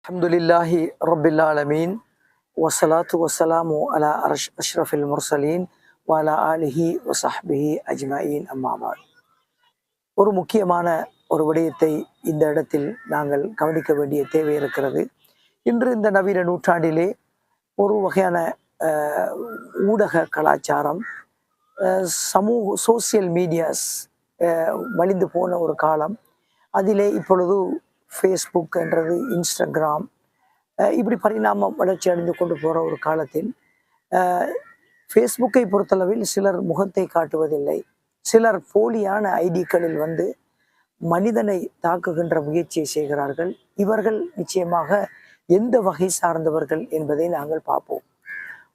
அல்ஹம்துலில்லாஹி ரப்பில் ஆலமீன் வஸ்ஸலாத்து வஸ்ஸலாமு அலா அஷ்ரஃபில் முர்சலீன் வஅலா ஆலிஹி வஸஹ்பிஹி அஜ்மஈன் அம்மா பஅத். ஒரு முக்கியமான ஒரு விடயத்தை இந்த இடத்தில் நாங்கள் கவனிக்க வேண்டிய தேவை இருக்கிறது. இன்று இந்த நவீன நூற்றாண்டிலே ஒரு வகையான ஊடக கலாச்சாரம், சோசியல் மீடியாஸ் மலிந்து போன ஒரு காலம். அதிலே இப்பொழுது ஃபேஸ்புக் என்றது, இன்ஸ்டாகிராம், இப்படி பரிணாமம் வளர்ச்சி அடைந்து கொண்டு போகிற ஒரு காலத்தில் ஃபேஸ்புக்கை பொறுத்தளவில் சிலர் முகத்தை காட்டுவதில்லை. சிலர் போலியான ஐடிக்களில் வந்து மனிதனை தாக்குகின்ற முயற்சியை செய்கிறார்கள். இவர்கள் நிச்சயமாக எந்த வகை சார்ந்தவர்கள் என்பதை நாங்கள் பார்ப்போம்.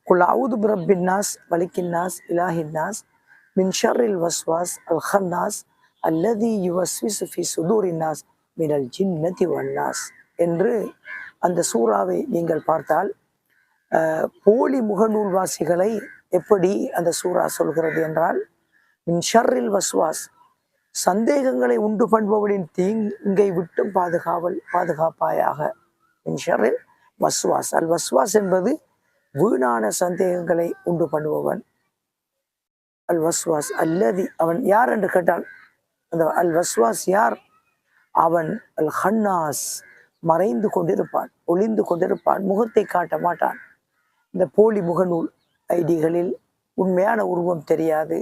குல் அஊது பிரப்பின் நாஸ் மலிக்கின் நாஸ் இலாஹின் நாஸ் மின் ஷர்ரில் வஸ்வாஸ் அல் ஹன்னாஸ் அல்லதி யுவஸ்விசு ஃபி சுதூரின் நாஸ் மினல் ஜின்னதி வன்னாஸ் என்று அந்த சூறாவை நீங்கள் பார்த்தால், போலி முகநூல்வாசிகளை எப்படி அந்த சூறா சொல்கிறது என்றால், மின் ஷர்ரில் வஸ்வாஸ், சந்தேகங்களை உண்டு பண்ணுபவனின் தீங்கை விட்டும் பாதுகாப்பாயாக. மின் ஷர்ரில் வஸ்வாஸ், அல் வஸ்வாஸ் என்பது வீணான சந்தேகங்களை உண்டு பண்ணுபவன். அல் வஸ்வாஸ் அல்லதி, அவன் யார் என்று கேட்டால் அந்த அல் வஸ்வாஸ் யார்? அவன் அல் ஹன்னாஸ், மறைந்து கொண்டிருப்பான், ஒளிந்து கொண்டிருப்பான், முகத்தை காட்ட மாட்டான். இந்த போலி முகநூல் ஐடிகளில் உண்மையான உருவம் தெரியாது,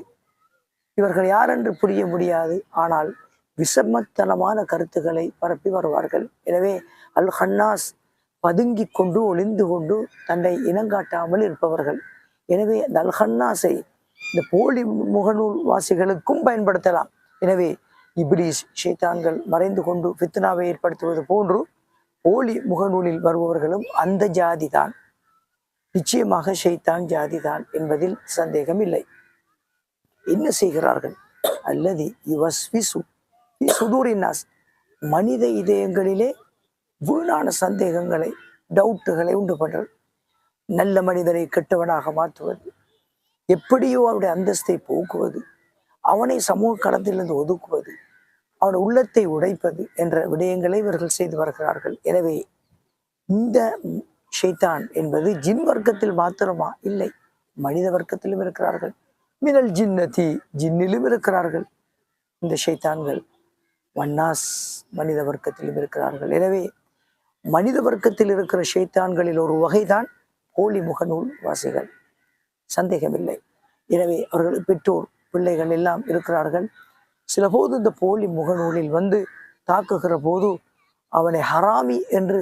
இவர்கள் யாரென்று புரிய முடியாது. ஆனால் விஷமத்தனமான கருத்துக்களை பரப்பி வருவார்கள். எனவே அல் ஹன்னாஸ், பதுங்கி கொண்டு ஒளிந்து கொண்டு தன்னை இனங்காட்டாமல் இருப்பவர்கள். எனவே அந்த அல் ஹன்னாஸை இந்த போலி முகநூல் வாசிகளுக்கும் பயன்படுத்தலாம். எனவே இப்லீஸ், ஷைத்தான்கள் மறைந்து கொண்டு ஃபித்னாவை ஏற்படுத்துவது போன்று போலி முகநூலில் வருபவர்களும் அந்த ஜாதி தான். நிச்சயமாக ஷைத்தான் ஜாதி தான் என்பதில் சந்தேகம் இல்லை. என்ன செய்கிறார்கள்? அல்லது யுவஸ்விசு ஃபி சுதூரின் நாஸ், மனித இதயங்களிலே வீணான சந்தேகங்களை, டவுட்டுகளை உண்டு பண்றது. நல்ல மனிதனை கெட்டவனாக மாற்றுவது, எப்படியோ அவருடைய அந்தஸ்தை போக்குவது, அவனை சமூக களத்திலிருந்து ஒதுக்குவது, அவன் உள்ளத்தை உடைப்பது என்ற விடயங்களை இவர்கள் செய்து வருகிறார்கள். எனவே இந்த ஷைத்தான் என்பது ஜின் வர்க்கத்தில் மாத்திரமா? இல்லை, மனித வர்க்கத்திலும் இருக்கிறார்கள். மினல் ஜின்னதி, ஜின்னிலும் இருக்கிறார்கள் இந்த ஷைத்தான்கள். வன்னாஸ், மனித வர்க்கத்திலும் இருக்கிறார்கள். எனவே மனித வர்க்கத்தில் இருக்கிற ஷைத்தான்களில் ஒரு வகைதான் போலி முகநூல் வாசிகள், சந்தேகமில்லை. எனவே அவர்கள் பெற்றோர், பிள்ளைகள் எல்லாம் இருக்கிறார்கள். சில போது இந்த போலி முகநூலில் வந்து தாக்குகிற போது அவனை ஹராமி என்று